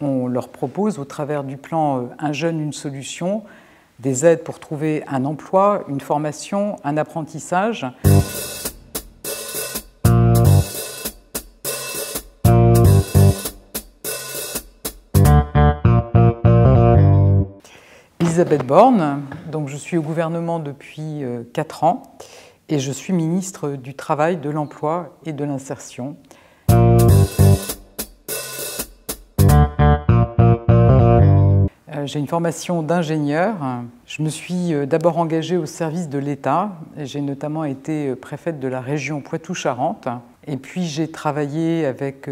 On leur propose, au travers du plan Un jeune, une solution, des aides pour trouver un emploi, une formation, un apprentissage. Elisabeth Borne, donc je suis au gouvernement depuis 4 ans et je suis ministre du Travail, de l'Emploi et de l'Insertion. J'ai une formation d'ingénieur. Je me suis d'abord engagée au service de l'État. J'ai notamment été préfète de la région Poitou-Charentes. Et puis j'ai travaillé avec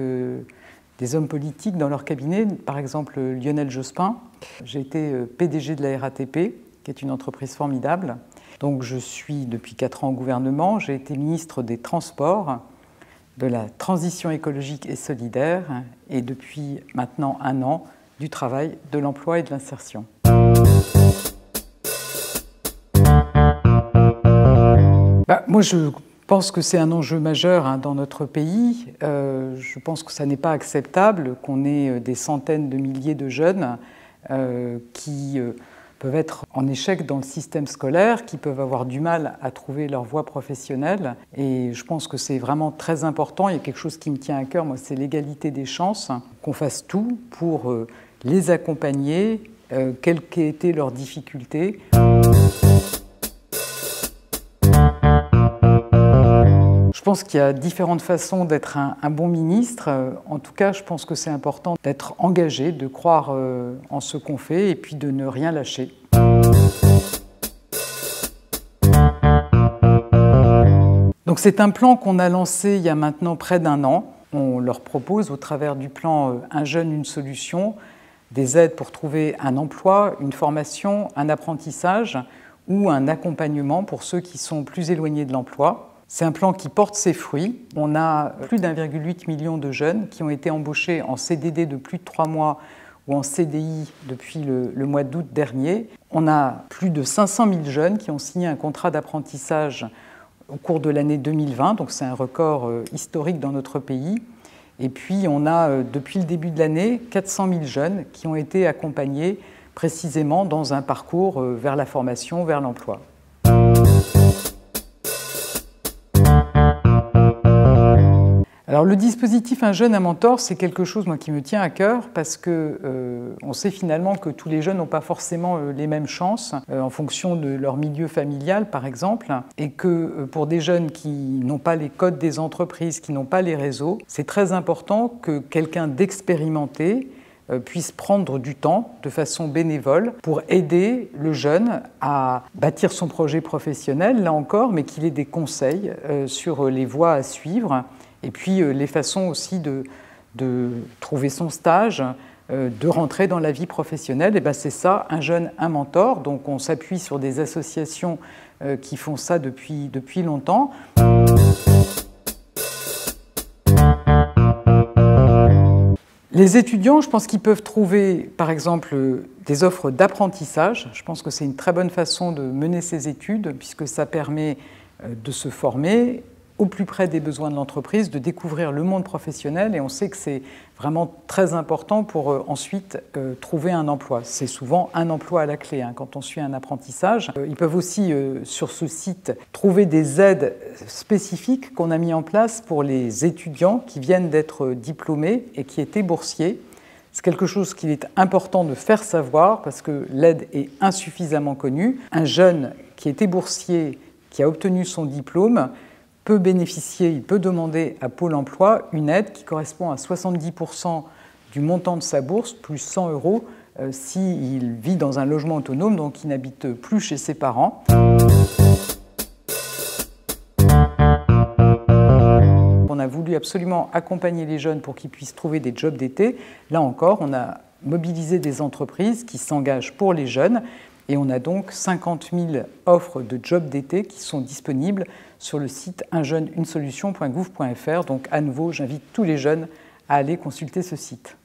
des hommes politiques dans leur cabinet, par exemple Lionel Jospin. J'ai été PDG de la RATP, qui est une entreprise formidable. Donc je suis depuis 4 ans au gouvernement. J'ai été ministre des Transports, de la Transition écologique et solidaire, et depuis maintenant 1 an, du Travail, de l'Emploi et de l'Insertion. Moi, je pense que c'est un enjeu majeur dans notre pays. Je pense que ça n'est pas acceptable qu'on ait des centaines de milliers de jeunes qui peuvent être en échec dans le système scolaire, qui peuvent avoir du mal à trouver leur voie professionnelle. Et je pense que c'est vraiment très important. Il y a quelque chose qui me tient à cœur, moi, c'est l'égalité des chances. Qu'on fasse tout pour les accompagner, quelles qu'aient été leurs difficultés. Je pense qu'il y a différentes façons d'être un bon ministre. En tout cas, je pense que c'est important d'être engagé, de croire en ce qu'on fait et puis de ne rien lâcher. Donc c'est un plan qu'on a lancé il y a maintenant près d'1 an. On leur propose, au travers du plan Un jeune, une solution, des aides pour trouver un emploi, une formation, un apprentissage ou un accompagnement pour ceux qui sont plus éloignés de l'emploi. C'est un plan qui porte ses fruits. On a plus d'1,8 million de jeunes qui ont été embauchés en CDD de plus de 3 mois ou en CDI depuis le mois d'août dernier. On a plus de 500 000 jeunes qui ont signé un contrat d'apprentissage au cours de l'année 2020, donc c'est un record historique dans notre pays. Et puis on a, depuis le début de l'année, 400 000 jeunes qui ont été accompagnés précisément dans un parcours vers la formation, vers l'emploi. Alors le dispositif Un jeune, un mentor, c'est quelque chose qui me tient à cœur parce qu'on sait finalement que tous les jeunes n'ont pas forcément les mêmes chances en fonction de leur milieu familial par exemple, et que pour des jeunes qui n'ont pas les codes des entreprises, qui n'ont pas les réseaux, c'est très important que quelqu'un d'expérimenté puisse prendre du temps de façon bénévole pour aider le jeune à bâtir son projet professionnel, là encore, mais qu'il ait des conseils sur les voies à suivre. Et puis les façons aussi de trouver son stage, de rentrer dans la vie professionnelle. Et c'est ça, Un jeune, un mentor. Donc on s'appuie sur des associations qui font ça depuis longtemps. Les étudiants, je pense qu'ils peuvent trouver, par exemple, des offres d'apprentissage. Je pense que c'est une très bonne façon de mener ses études, puisque ça permet de se former au plus près des besoins de l'entreprise, de découvrir le monde professionnel, et on sait que c'est vraiment très important pour ensuite trouver un emploi. C'est souvent un emploi à la clé quand on suit un apprentissage. Ils peuvent aussi, sur ce site, trouver des aides spécifiques qu'on a mis en place pour les étudiants qui viennent d'être diplômés et qui étaient boursiers. C'est quelque chose qu'il est important de faire savoir parce que l'aide est insuffisamment connue. Un jeune qui était boursier, qui a obtenu son diplôme, peut bénéficier, il peut demander à Pôle emploi une aide qui correspond à 70% du montant de sa bourse, plus 100 € s'il vit dans un logement autonome, donc il n'habite plus chez ses parents. On a voulu absolument accompagner les jeunes pour qu'ils puissent trouver des jobs d'été. Là encore, on a mobilisé des entreprises qui s'engagent pour les jeunes. Et on a donc 50 000 offres de jobs d'été qui sont disponibles sur le site unjeune-une-solution.gouv.fr. Donc à nouveau, j'invite tous les jeunes à aller consulter ce site.